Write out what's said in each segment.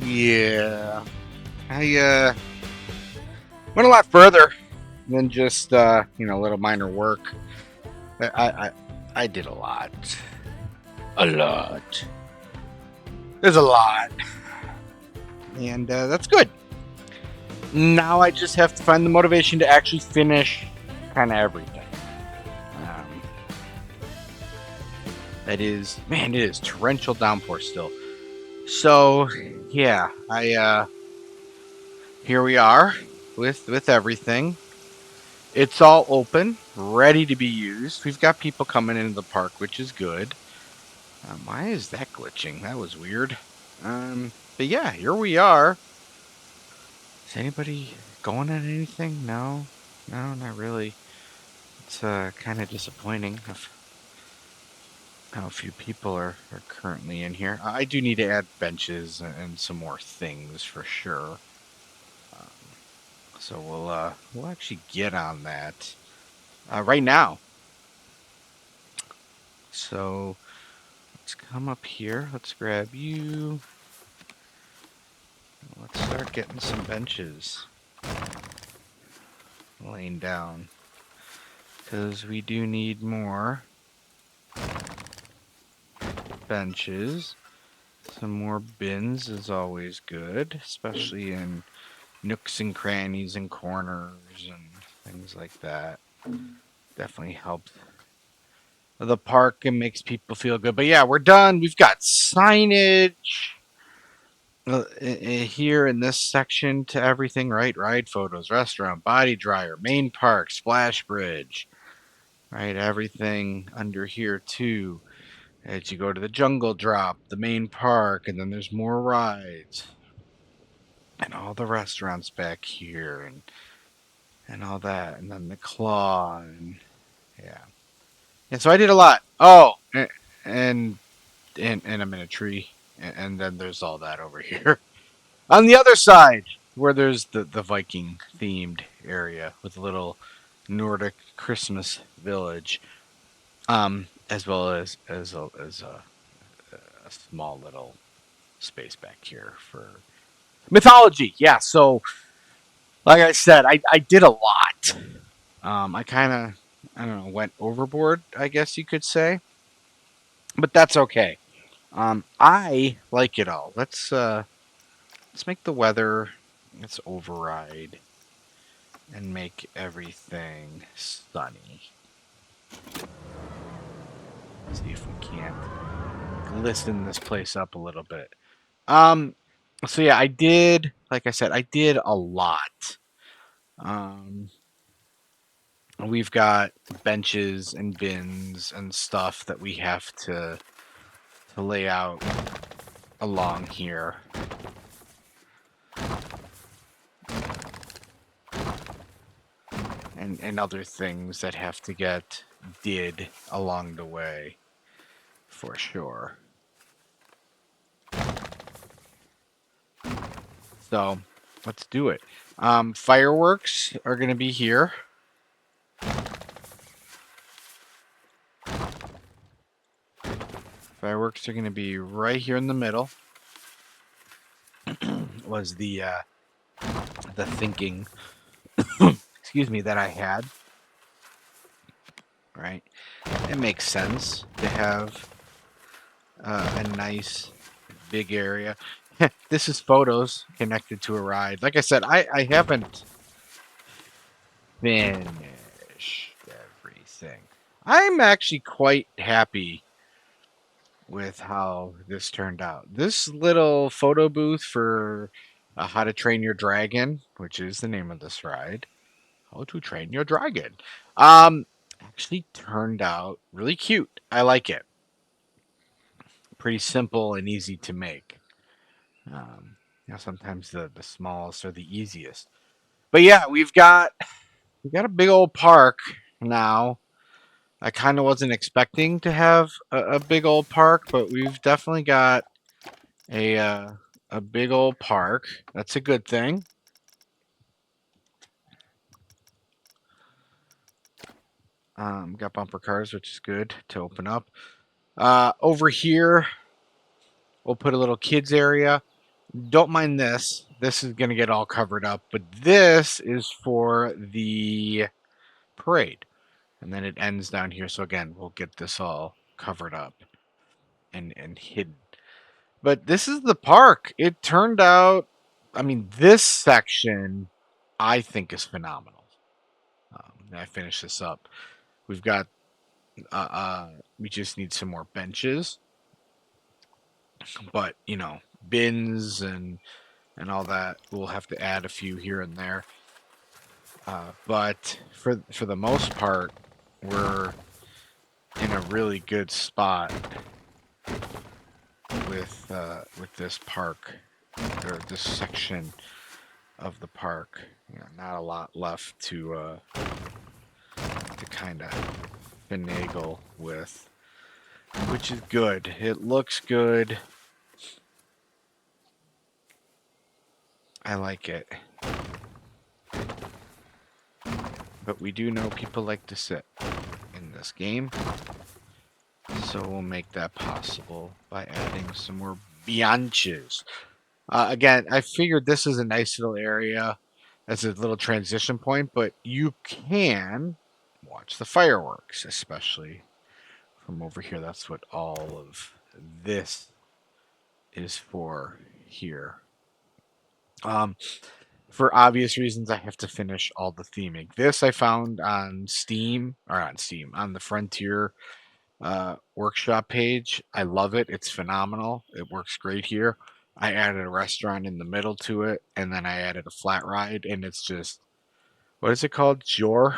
Yeah, I went a lot further than just a little minor work. I did a lot. There's a lot, and that's good. Now I just have to find the motivation to actually finish kind of everything. Um, man, it is torrential downpour still. So yeah, I here we are with everything. It's all open, ready to be used. We've got people coming into the park, which is good. Why is that glitching? That was weird. But yeah, here we are. Is anybody going at anything? No, no, not really. It's kind of disappointing of how few people are currently in here. I do need to add benches and some more things for sure. Um, so we'll actually get on that right now. So let's come up here. Let's grab you. Let's start getting some benches laying down. Because we do need more benches. Some more bins is always good, especially in nooks and crannies and corners and things like that. Definitely helps the park and makes people feel good. But yeah, we're done. We've got signage here in this section to everything, right? Ride photos, restaurant, body dryer, main park, splash bridge, right? Everything under here too. As you go to the jungle drop, the main park, and then there's more rides. And all the restaurants back here and all that. And then the claw and yeah. And so I did a lot. Oh, and and I'm in a tree. And then there's all that over here. On the other side, where there's the Viking themed area with a little Nordic Christmas village, as well as a small little space back here for mythology. Yeah, so like I said, I did a lot. I kind of I don't know went overboard, I guess you could say, but that's okay. I like it all. Let's make the weather. Let's override and make everything sunny. See if we can't glisten this place up a little bit. Um, so yeah, I did. Like I said, I did a lot. Um, we've got benches and bins and stuff that we have to lay out along here. And other things that have to get did along the way for sure. So let's do it. Fireworks are going to be here. Fireworks are going to be right here in the middle. Was the thinking, excuse me, that I had. Right, it makes sense to have a nice big area. This is photos connected to a ride. Like I said, I haven't finished everything. I'm actually quite happy with how this turned out. This little photo booth for How to Train Your Dragon, which is the name of this ride, How to Train Your Dragon, actually turned out really cute. I like it. Pretty simple and easy to make. Um, sometimes the smallest are the easiest. But yeah, we've got a big old park now. I kind of wasn't expecting to have a big old park, but we've definitely got a uh, a big old park. That's a good thing. Got bumper cars, which is good to open up. Over here, we'll put a little kids area. Don't mind this. This is going to get all covered up, but this is for the parade. And then it ends down here. So again, we'll get this all covered up and hidden. But this is the park. It turned out, I mean, this section I think is phenomenal. I finish this up. We've got, we just need some more benches, but you know, bins and all that. We'll have to add a few here and there. But for the most part, we're in a really good spot with this park or this section of the park. You know, not a lot left to kind of finagle with, which is good. It looks good. I like it. But we do know people like to sit in this game. So we'll make that possible by adding some more bianches. Again, I figured this is a nice little area as a little transition point, but you can watch the fireworks, especially from over here. That's what all of this is for here. For obvious reasons, I have to finish all the theming. This I found on Steam, or on Steam, on the Frontier workshop page. I love it. It's phenomenal. It works great here. I added a restaurant in the middle to it, and then I added a flat ride, and it's just, what is it called? Jor?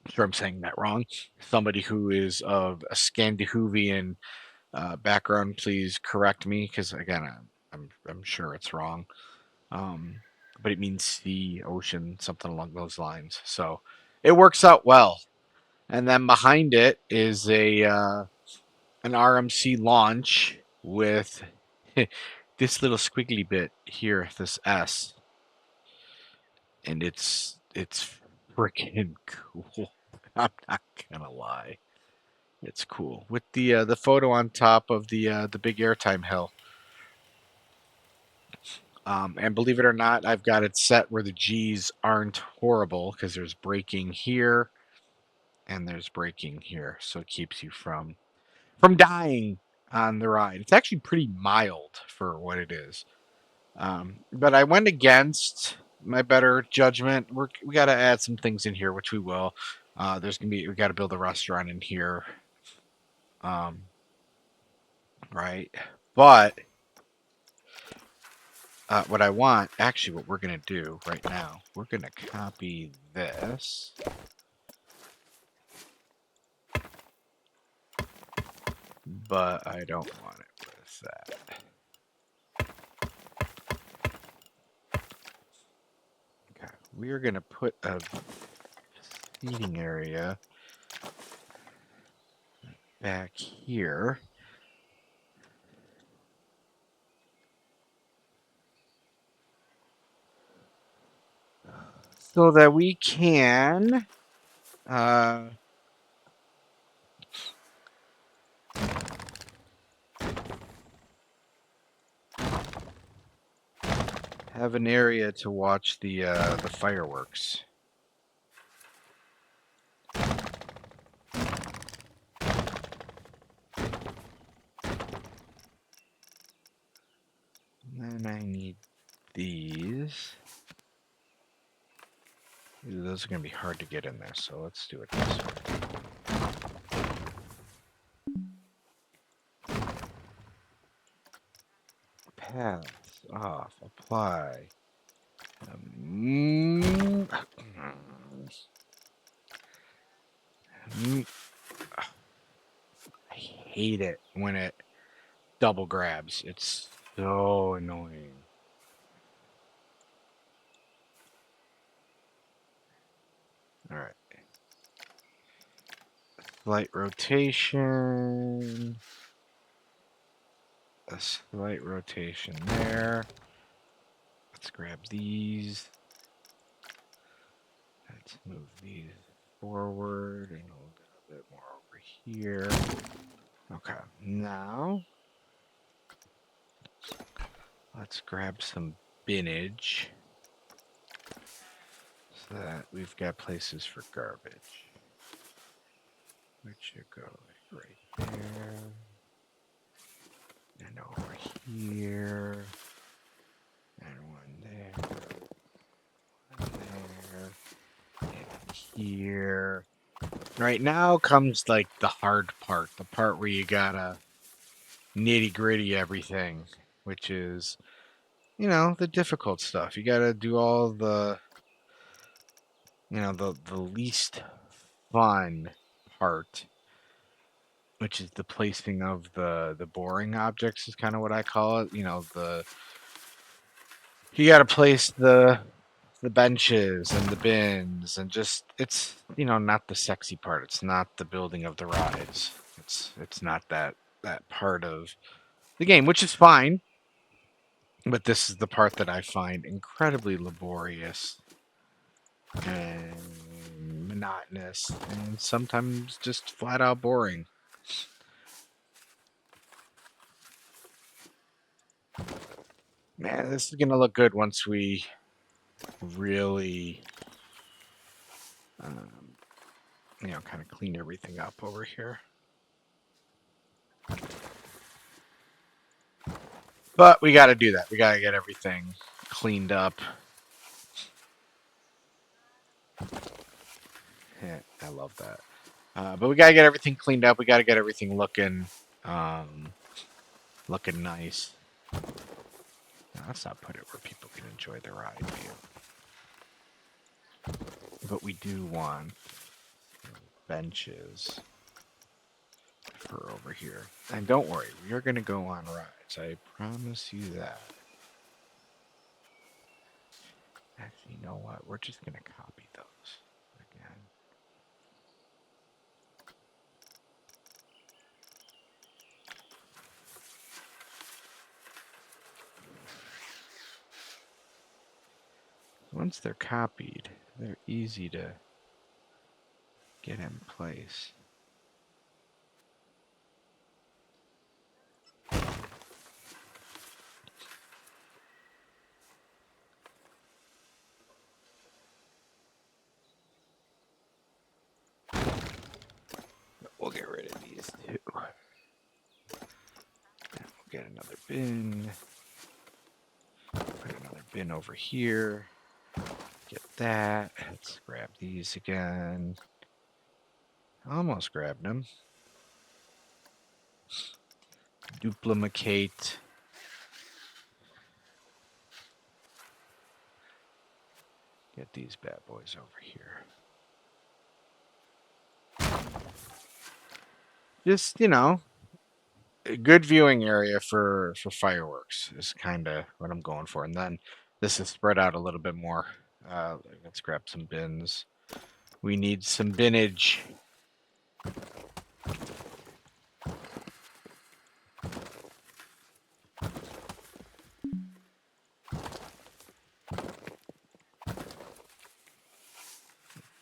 Sure, I'm saying that wrong. Somebody who is of a Scandinavian background, please correct me, because again, I'm sure it's wrong. Um, but it means sea, ocean, something along those lines. So it works out well. And then behind it is a an RMC launch with this little squiggly bit here, this S, and it's freaking cool. I'm not gonna lie, it's cool with the photo on top of the big airtime hill. And believe it or not, I've got it set where the G's aren't horrible because there's braking here and there's braking here, so it keeps you from dying on the ride. It's actually pretty mild for what it is. But I went against my better judgment. We got to add some things in here, which we will. We got to build a restaurant in here, um, right? But what I want, actually, what we're gonna do right now, we're gonna copy this. But I don't want it with that. Okay, we are gonna put a seating area back here. So that we can have an area to watch the fireworks. And then I need these. Those are going to be hard to get in there, so let's do it this way. Pass, off, apply. I hate it when it double grabs. It's so annoying. All right. Slight rotation. A slight rotation there. Let's grab these. Let's move these forward and a bit more over here. Okay, now let's grab some binage so that we've got places for garbage. Which should go like right there. And over here. And one there. One there. And here. Right now comes like the hard part. The part where you gotta nitty gritty everything. Which is, the difficult stuff. You gotta do all the, the least fun part, which is the placing of the boring objects is kind of what I call it. You got to place the benches and the bins and just it's not the sexy part. It's not the building of the rides. It's not that part of the game, which is fine. But this is the part that I find incredibly laborious and monotonous and sometimes just flat out boring. Man, this is gonna look good once we really, kind of clean everything up over here. But we got to do that. We got to get everything cleaned up. Yeah, I love that. But we got to get everything cleaned up. We got to get everything looking nice. Now, let's not put it where people can enjoy the ride view. But we do want benches for over here. And don't worry, we're going to go on rides. I promise you that. Actually, you know what? We're just going to copy those again. Once they're copied, they're easy to get in place. We'll get rid of these two. And we'll get another bin. Put another bin over here. Get that. Let's grab these again. Almost grabbed them. Duplicate. Get these bad boys over here. Just, a good viewing area for fireworks is kind of what I'm going for. And then this is spread out a little bit more. Let's grab some bins. We need some binage.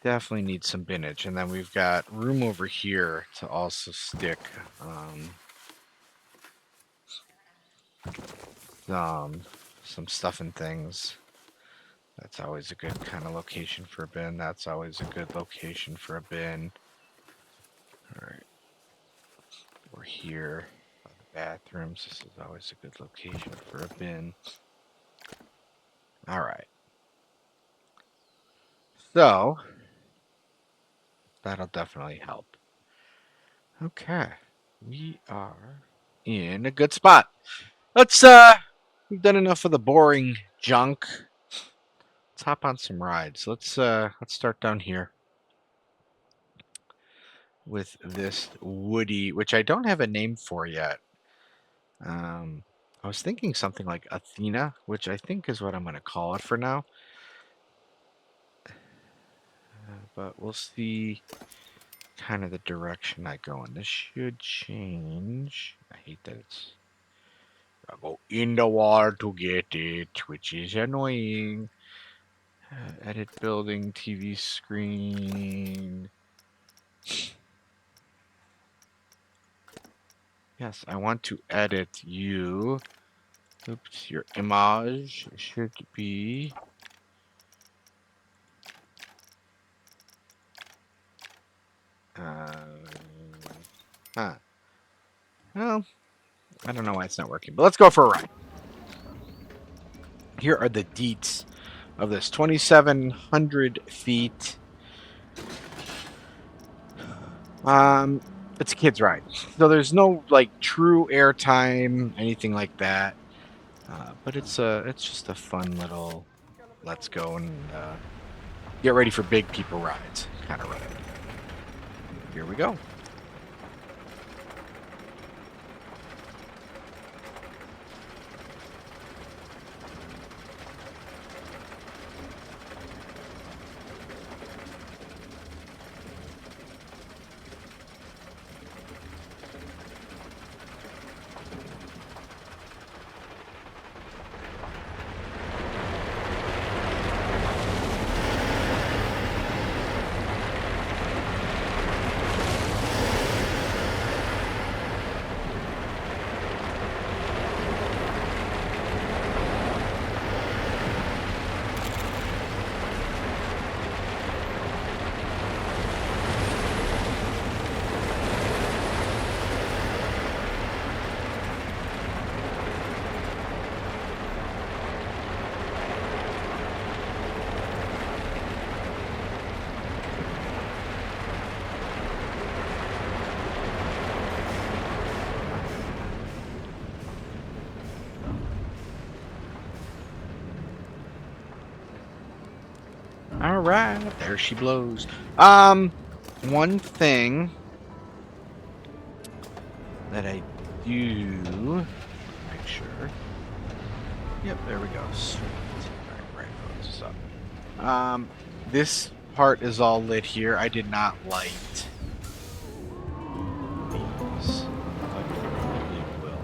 Definitely need some binage. And then we've got room over here to also stick some stuff and things. That's always a good kind of location for a bin. That's always a good location for a bin. Alright. We're here by the bathrooms. This is always a good location for a bin. Alright. So, that'll definitely help. Okay. We are in a good spot. We've done enough of the boring junk. Let's hop on some rides. Let's start down here with this Woody, which I don't have a name for yet. I was thinking something like Athena, which I think is what I'm going to call it for now. But we'll see kind of the direction I go in. This should change. I hate that it's... I go in the wall to get it, which is annoying. Edit building, TV screen. Yes, I want to edit you Oops, your image should be... huh. Well, I don't know why it's not working, but let's go for a ride. Here are the deets of this 2,700 feet. It's a kid's ride, so there's no like true airtime, anything like that. But it's just a fun little let's go and get ready for big people rides kind of ride. Here we go. All right, there she blows. One thing that I do make sure. Yep, there we go. Sweet. All right, close this up. This part is all lit here. I did not light these. Will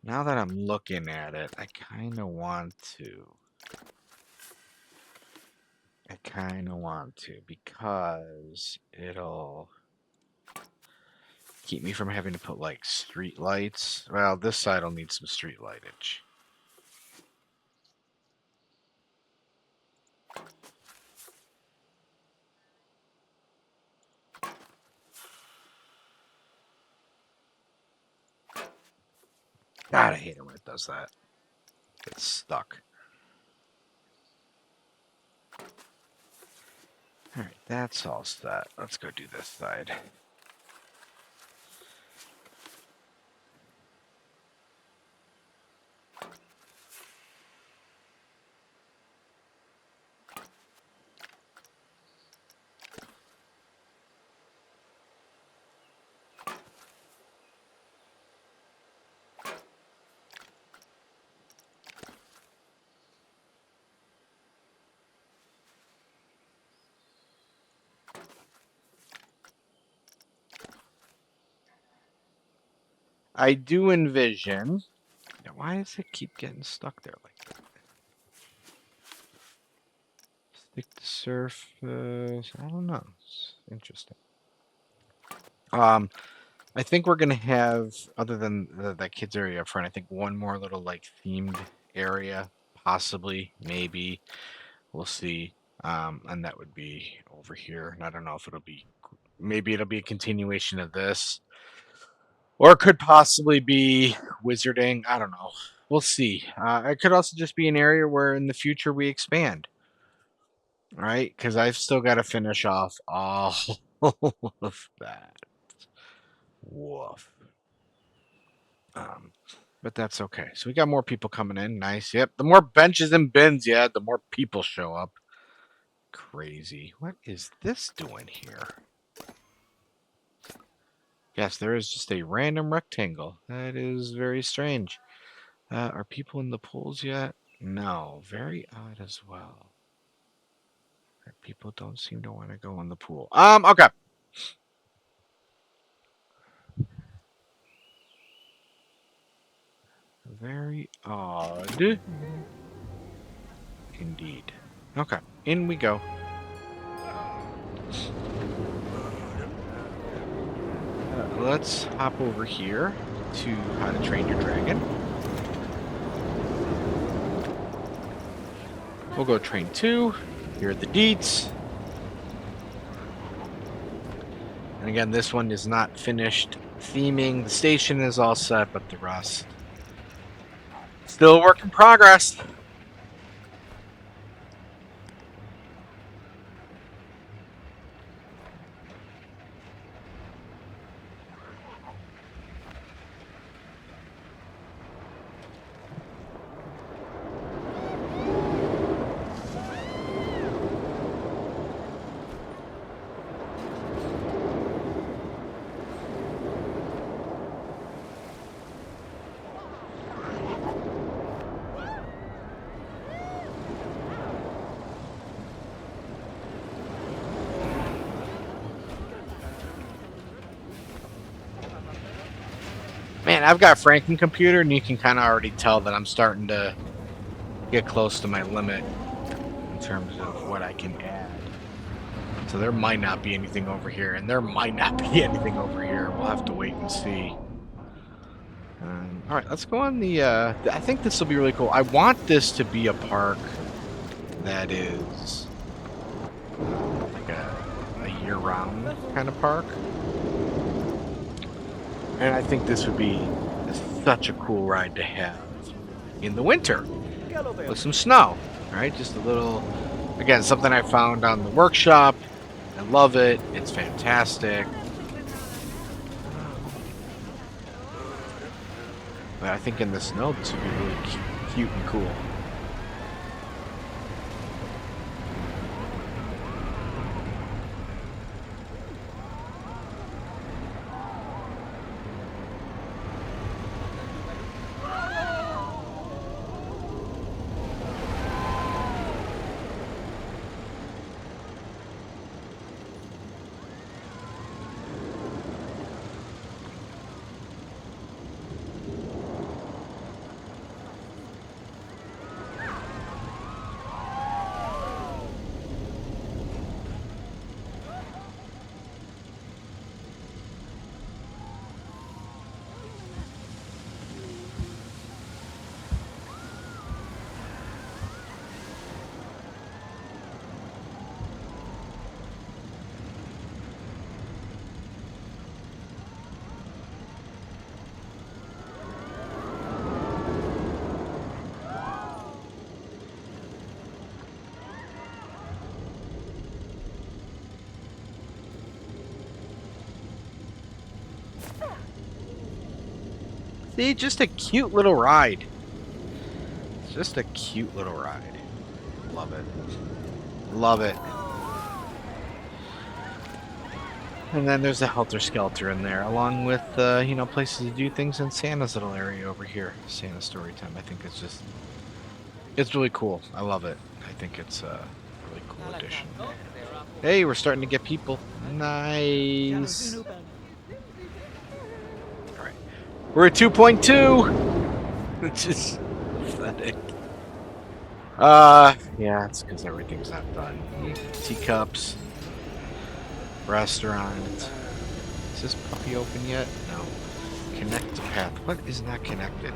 now that I'm looking at it, I kind of want to. Because it'll keep me from having to put like street lights. Well, this side will need some street lightage. God, I hate it when it does that. It's stuck. Alright, that's all set. Let's go do this side. I do envision... Why does it keep getting stuck there like that? Stick to surface... I don't know. It's interesting. I think we're gonna have, other than that kids area up front, I think one more little like themed area, possibly, maybe. We'll see. And that would be over here. And I don't know if it'll be, maybe it'll be a continuation of this, or it could possibly be wizarding. I don't know. We'll see. It could also just be an area where in the future we expand. Right? Because I've still got to finish off all of that. Woof. But that's okay. So we got more people coming in. Nice. Yep. The more benches and bins you add, the more people show up. Crazy. What is this doing here? Yes, there is just a random rectangle. That is very strange. Are people in the pools yet? No. Very odd as well. People don't seem to want to go in the pool. Okay. Very odd. Indeed. Okay, in we go. Let's hop over here to How to Train Your Dragon. We'll go train 2 here at the Deets. And again, this one is not finished theming. The station is all set, but the rest still a work in progress. Man, I've got Franken computer, and you can kind of already tell that I'm starting to get close to my limit in terms of what I can add. So there might not be anything over here, and there might not be anything over here. We'll have to wait and see. All right, let's go on the... I think this will be really cool. I want this to be a park that is like a year-round kind of park. And I think this would be such a cool ride to have in the winter with some snow, right? Just a little, again, something I found on the workshop. I love it. It's fantastic. But I think in the snow, this would be really cute and cool. See, just a cute little ride. It's just a cute little ride. Love it. Love it. And then there's the Helter Skelter in there, along with, you know, places to do things in Santa's little area over here. Santa Storytime. I think it's just... it's really cool. I love it. I think it's a really cool addition. Hey, we're starting to get people. Nice. Alright. We're at 2.2! Which is pathetic. Yeah, it's because everything's not done. Teacups. Restaurant. Is this puppy open yet? No. Connect to path. What is not connected?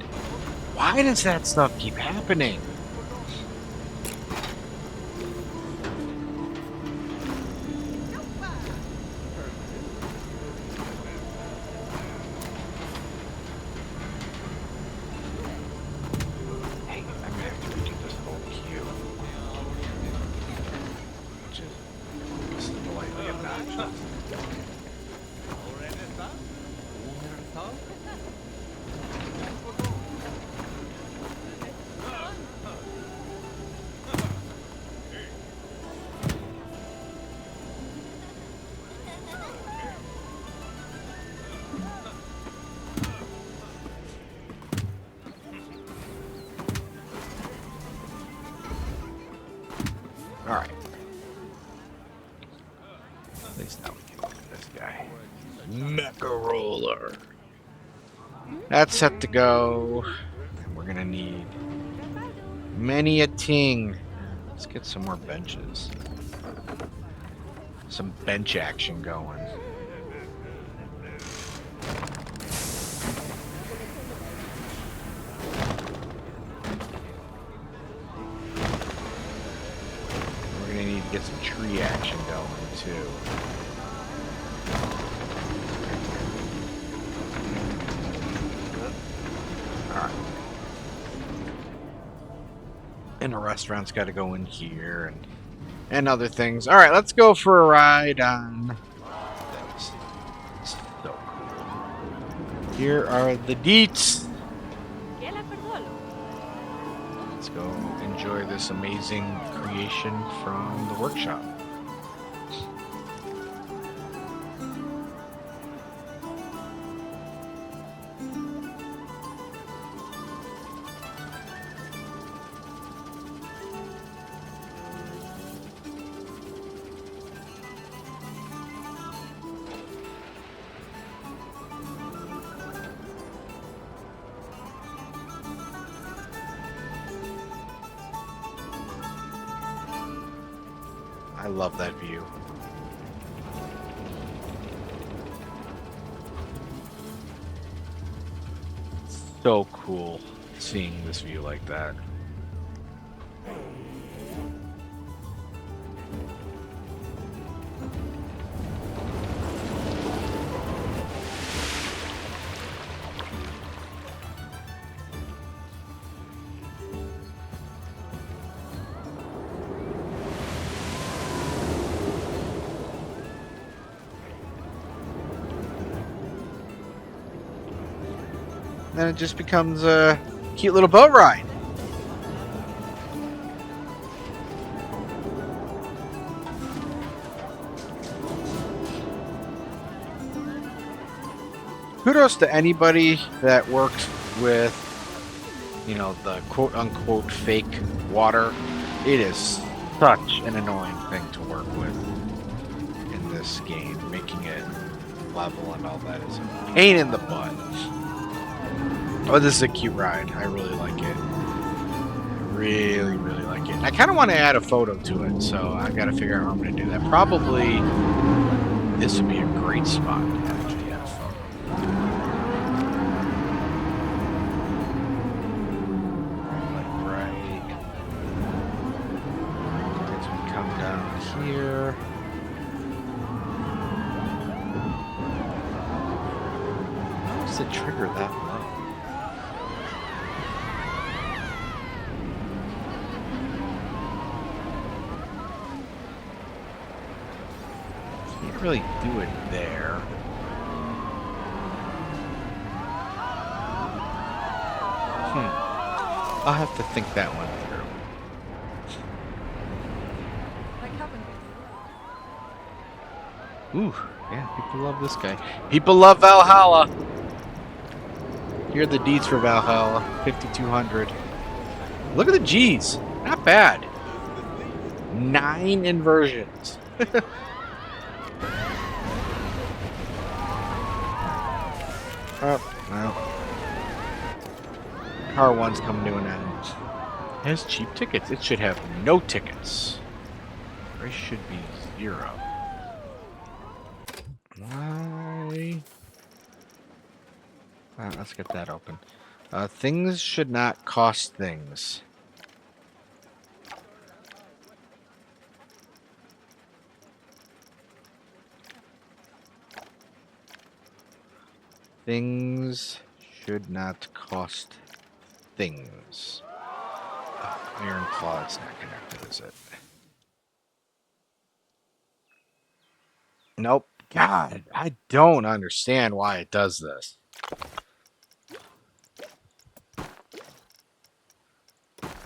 Why does that stuff keep happening? Hey, I'm gonna have to redo this whole queue. Which is slightly obnoxious. Alright. At least now we can look at this guy. Mecha Roller. That's set to go. And we're gonna need many a ting. Let's get some more benches. Some bench action going. get some tree action going too. Alright. And a restaurant's got to go in here and other things. Alright, let's go for a ride on this. So cool. Here are the deets. Let's go enjoy this amazing creation from the workshop. I love that view. So cool seeing this view like that. Then it just becomes a cute little boat ride. Kudos to anybody that works with, you know, the quote-unquote fake water. It is such an annoying thing to work with in this game. Making it level and all that is a pain in the butt. Oh, this is a cute ride. I really like it. I really, really like it. I kind of want to add a photo to it, so I've got to figure out how I'm going to do that. Probably this would be a great spot to actually add a photo. Right. As we come down here. How does it trigger that low? Really do it there. I'll have to think that one through. Ooh, yeah, people love this guy. People love Valhalla. Here are the deeds for Valhalla, 5,200. Look at the G's, not bad. 9 inversions. Oh, well. Car 1's coming to an end. It has cheap tickets. It should have no tickets. Price should be 0. Why? Let's get that open. Things should not cost things. Things should not cost things. Iron Claw is not connected, is it? Nope. God, I don't understand why it does this.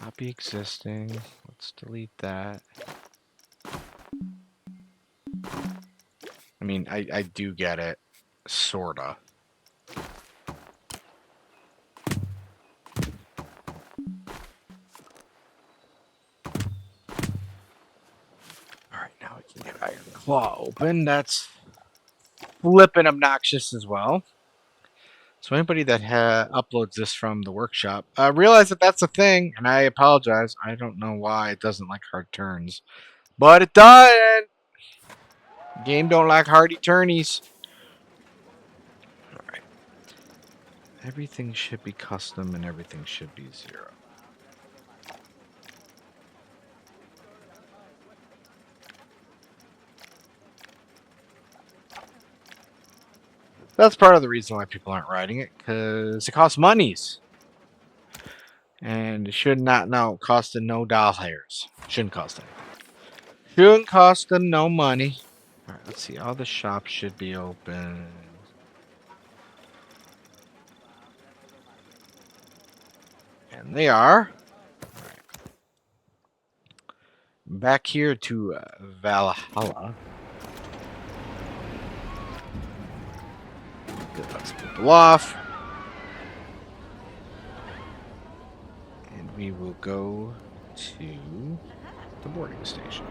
Copy existing. Let's delete that. I mean, I do get it. Sorta. Alright, now we can get Iron Claw open. That's flippin' obnoxious as well. So anybody that uploads this from the workshop, realize that that's a thing, and I apologize. I don't know why it doesn't like hard turns, but it does. Game don't like hardy turnies. All right. Everything should be custom, and everything should be 0. That's part of the reason why people aren't riding it, because it costs monies. And it should not cost no doll hairs. Shouldn't cost anything. Shouldn't cost no money. Alright, let's see. All the shops should be open. And they are. Alright. Back here to Valhalla. Good, let's people off. And we will go to the boarding station.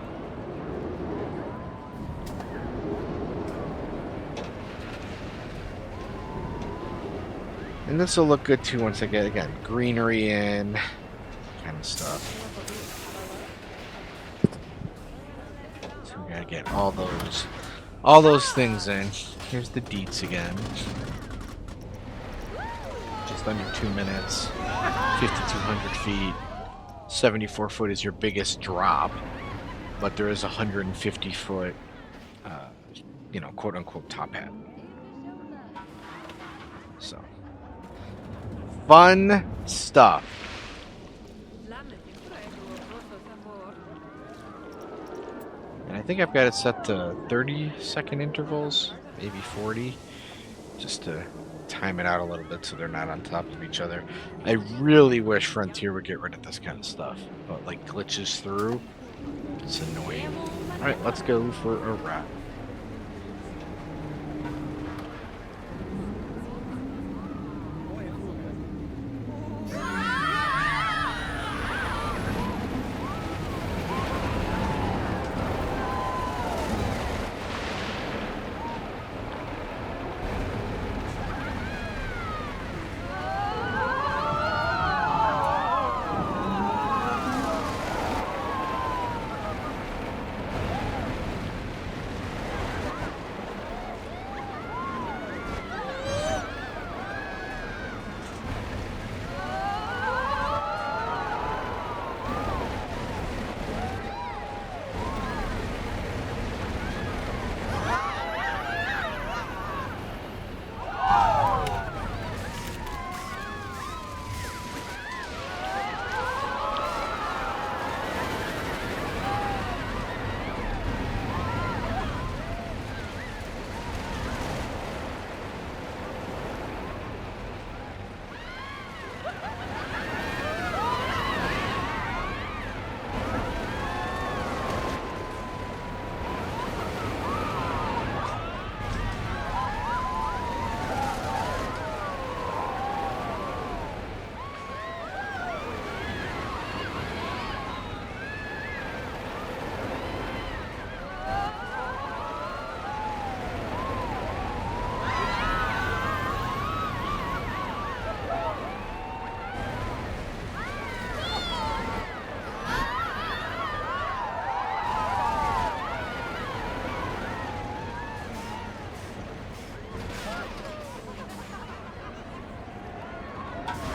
And this will look good too once I get, again, greenery in, kind of stuff. So we gotta get all those things in. Here's the deets again. Just under 2 minutes, 5,200 feet. 74 foot is your biggest drop, but there is a 150 foot, quote unquote top hat. So. Fun stuff. And I think I've got it set to 30-second intervals, maybe 40, just to time it out a little bit so they're not on top of each other. I really wish Frontier would get rid of this kind of stuff, but like glitches through, it's annoying. Alright, let's go for a ride.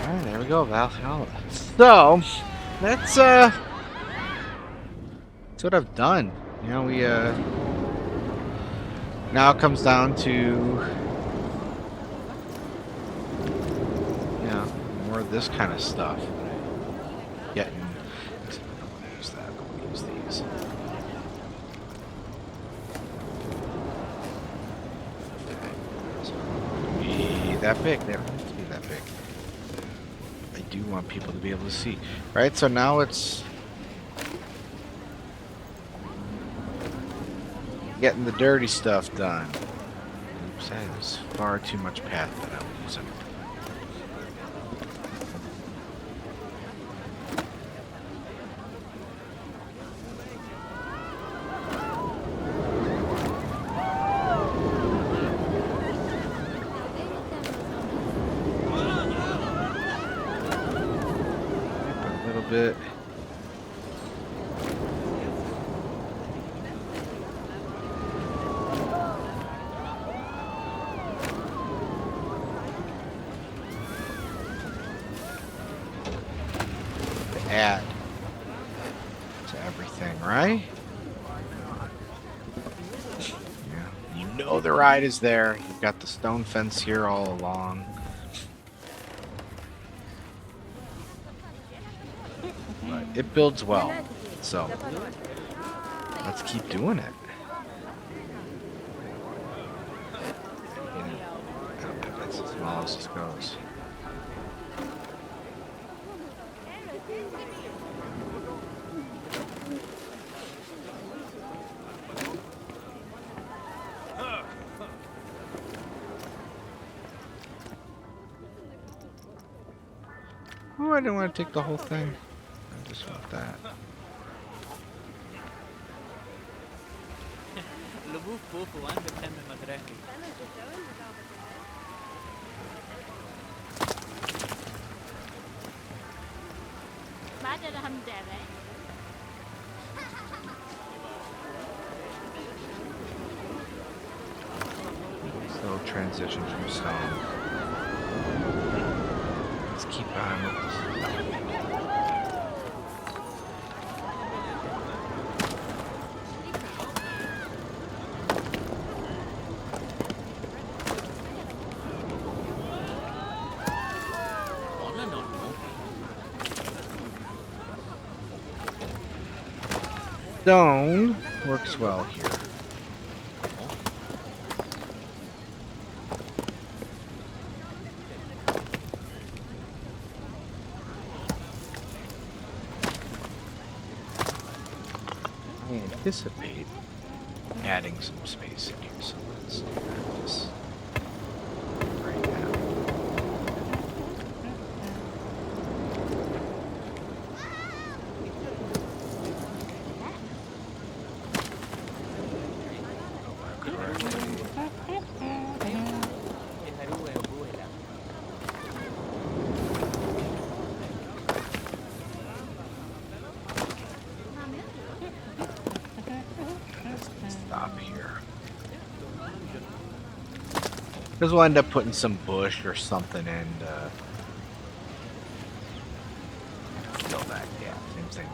Alright, there we go, Valhalla. So, that's what I've done. You know, we now it comes down to, you know, more of this kind of stuff. Getting, I don't want to use that, I want to use these. Be that big, they don't have to be that big. I do want people to be able to see. Right, so now it's getting the dirty stuff done. Oops, that is far too much path that I'm using. A little bit. Add to everything, right? Yeah, you know Oh, the ride is there. You've got the stone fence here all along. But it builds well. So let's keep doing it. That's as well as this goes. Oh, I didn't want to take the whole thing. I just want that. Slow transition from stone. Let's keep on with this. Stone works well here. I anticipate adding some space in here, so let's do this right now. Stop here. Because we'll end up putting some bush or something in to fill that gap. Same thing.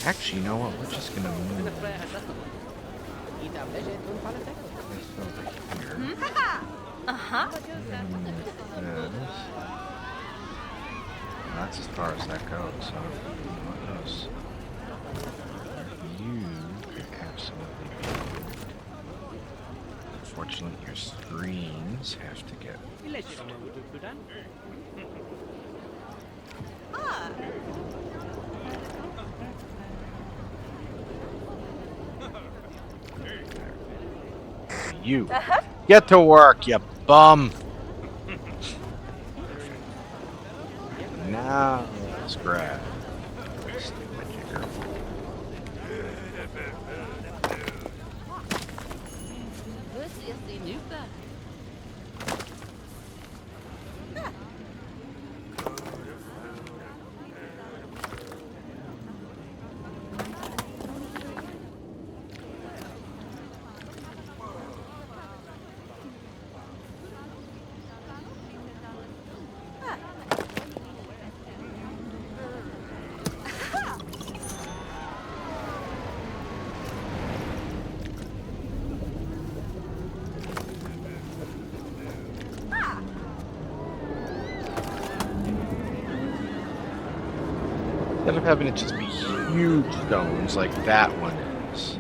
Actually, you know what? We're just gonna move this over here. That's as far as that goes. So what else? You could absolutely be moved. Unfortunately, your screens have to get moved. You get to work, you bum. Now let's grab. Stupid jigger. Instead of having it just be huge stones like that one is.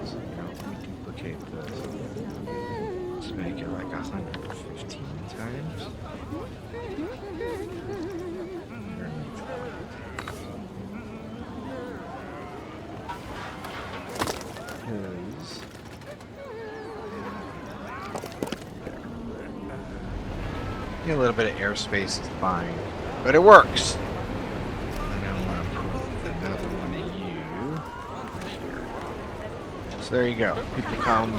So, we duplicate this. Let's make it like 115 times. Because A little bit of airspace is fine, but it works. And I want to put another one of you here. So there you go. People come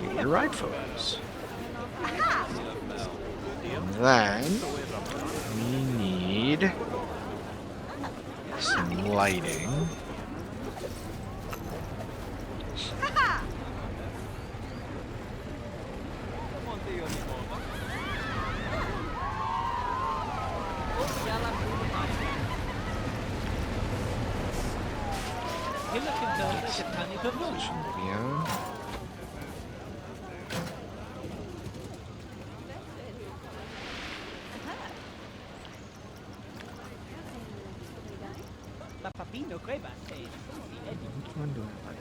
get your ride photos. And then we need some lighting. Which one do I like?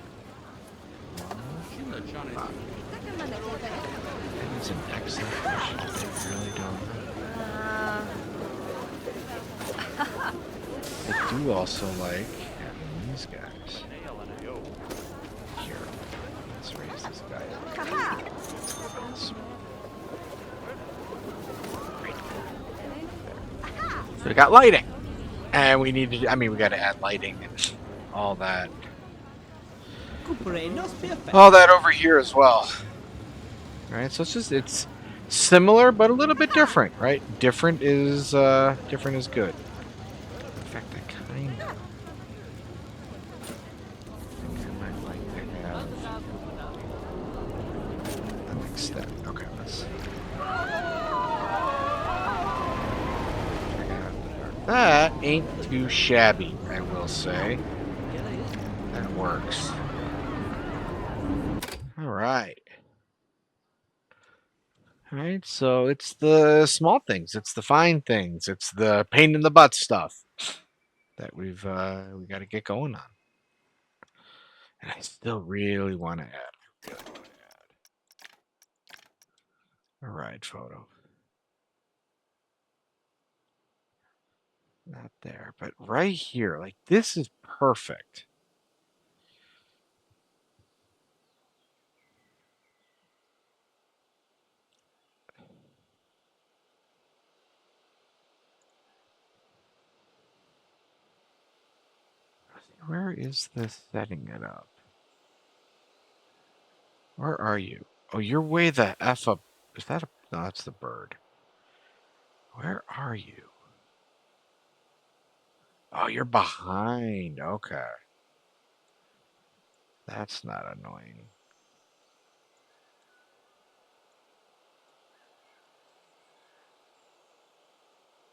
It's an excellent question. I really don't know. I do also like having these guys. Here, let's raise this guy up. So we got lighting. And we need to, I mean, we got to add lighting and all that. All that over here as well. Alright, so it's similar, but a little bit different, right? Different is good. In fact, I kind of think I might like to have the next step. Okay, let's. That ain't too shabby, I will say. That works. Alright. Alright, so it's the small things, it's the fine things, it's the pain in the butt stuff that we got to get going on. And I still really want to add a ride photo. Not there, but right here, like this is perfect. Where is this setting it up? Where are you? Oh, you're way the F up. Is that a... No, that's the bird. Where are you? Oh, you're behind. Okay. That's not annoying.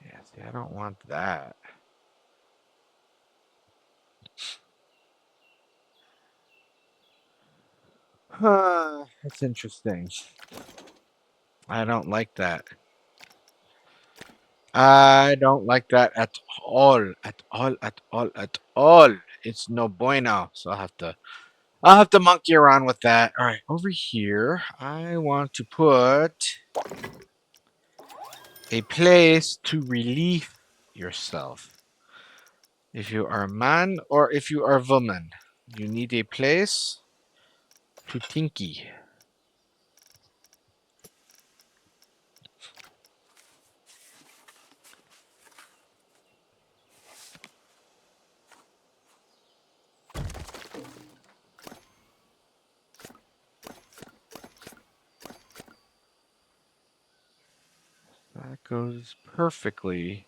Yeah, see, I don't want that. That's interesting. I don't like that. I don't like that at all. At all, at all, at all. It's no bueno. So I'll have to monkey around with that. All right, over here, I want to put a place to relieve yourself. If you are a man or if you are a woman, you need a place to tinky. That goes perfectly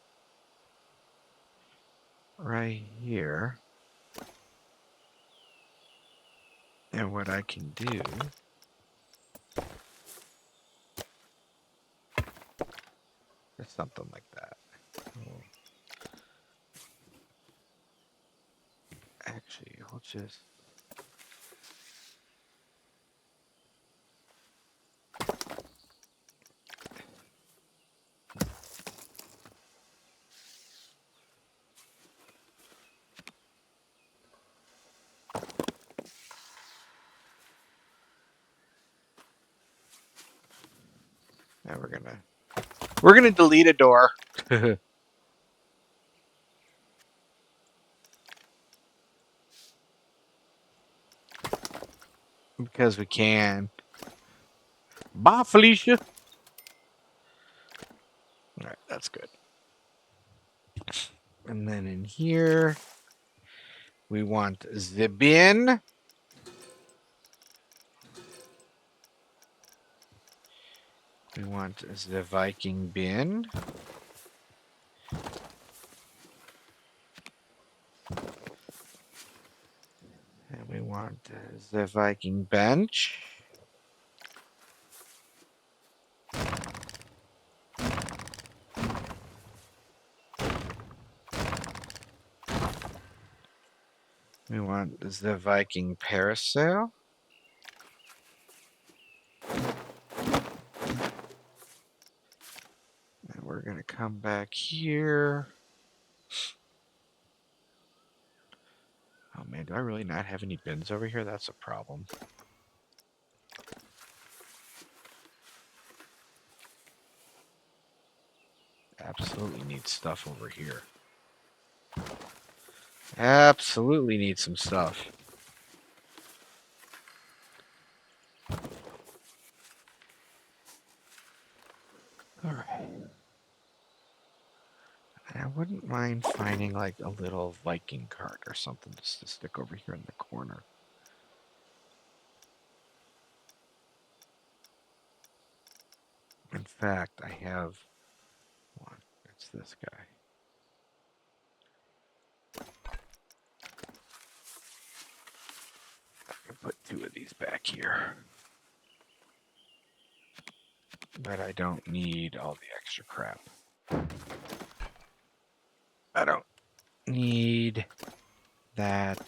right here. And what I can do is something like that. Actually, I'll just... Now we're gonna delete a door. Because we can. Bye, Felicia. in here. We want the bin. We want the Viking bin. And we want the Viking bench. We want the Viking parasail. And we're going to come back here. Oh man, do I really not have any bins over here? That's a problem. Absolutely need stuff over here. Absolutely need some stuff. Alright. I wouldn't mind finding like a little Viking cart or something just to stick over here in the corner. In fact, I have one. It's this guy. I can put two of these back here. But I don't need all the extra crap. I don't need that,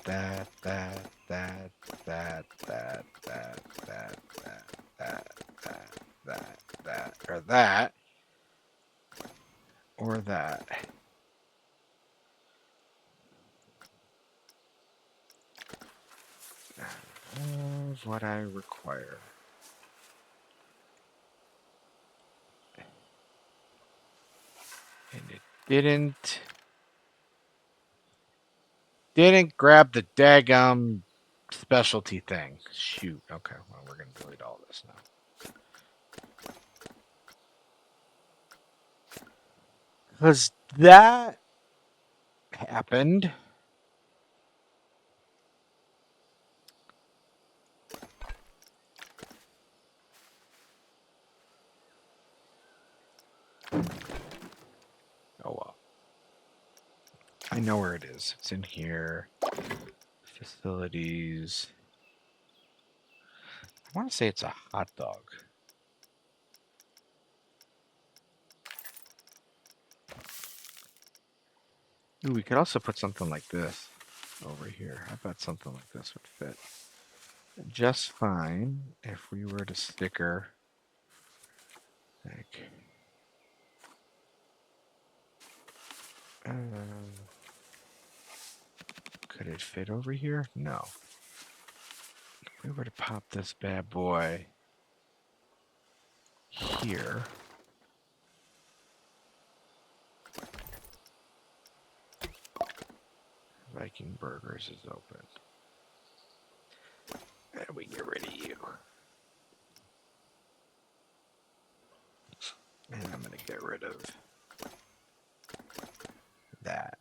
or that, or that. That's what I require. And it didn't grab the daggum specialty thing. Shoot. Okay, well, we're going to delete all this now. Because that happened. Oh well. I know where it is. It's in here. Facilities. I want to say it's a hot dog. Ooh, we could also put something like this over here. I bet something like this would fit just fine if we were to sticker like could it fit over here? No. If we were to pop this bad boy here, Viking Burgers is open. And we get rid of you. And I'm going to get rid of that.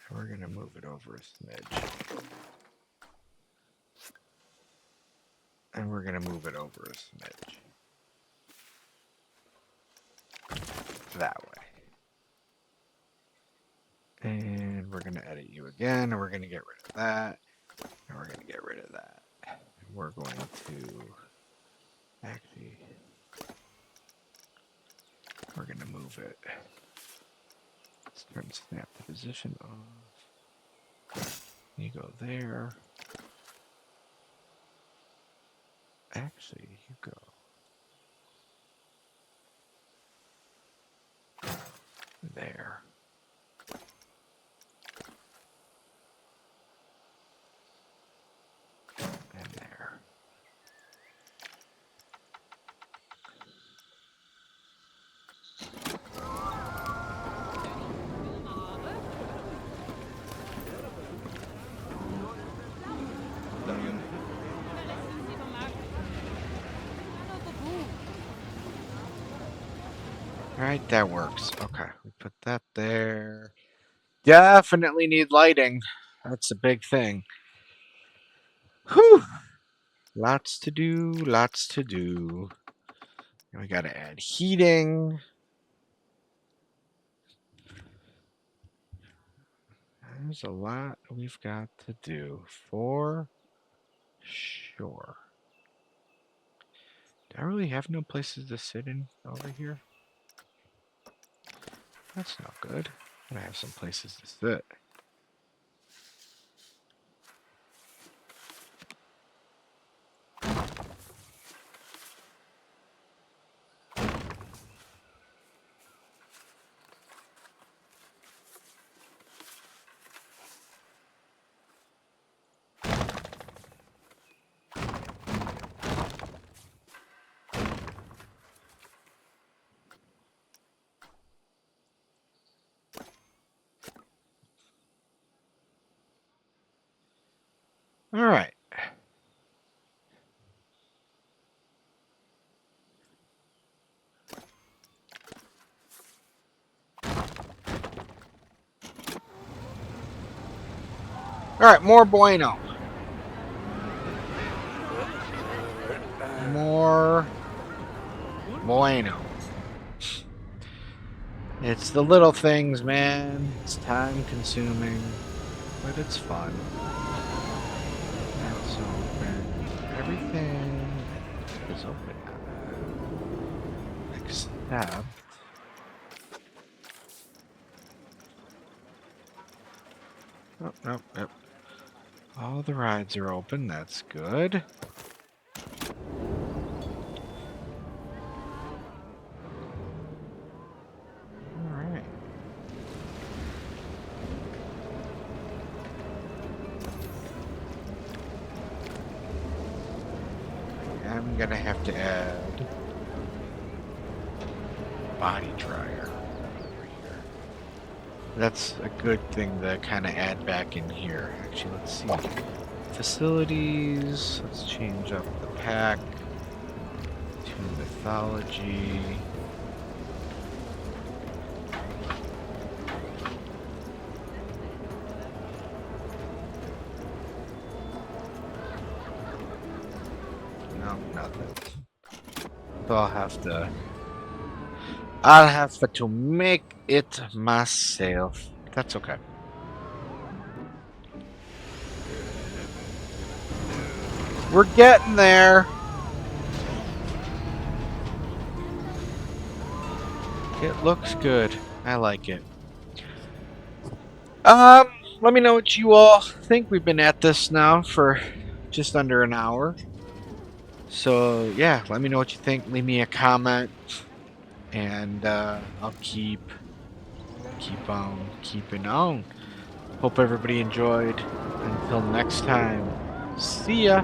And we're going to move it over a smidge. And we're going to move it over a smidge. That way. And we're going to edit you again, and we're going to get rid of that. And we're going to get rid of that. And we're going to actually, we're going to move it. Let's turn snap the position off. You go there. Actually, you go there. And there. Right, that works. Okay, we put that there. Definitely need lighting. That's a big thing. Whew! Lots to do, lots to do. And we gotta add heating. There's a lot we've got to do for sure. Do I really have no places to sit in over here? That's not good. I have some places to sit. All right. All right, more bueno. More bueno. It's the little things, man. It's time consuming, but it's fun. That's open. Everything is open now. Except. Oh, nope, nope. All the rides are open. That's good. Alright. I'm gonna have to add body dryer over here. That's a good thing to kind of add back in here. Actually, let's see. Facilities. Let's change up the pack to mythology. No, nothing. So I'll have to make it myself. That's okay. We're getting there. It looks good. I like it. Let me know what you all think. We've been at this now for just under an hour. So yeah, let me know what you think. Leave me a comment, and I'll keep on keeping on. Hope everybody enjoyed. Until next time, see ya.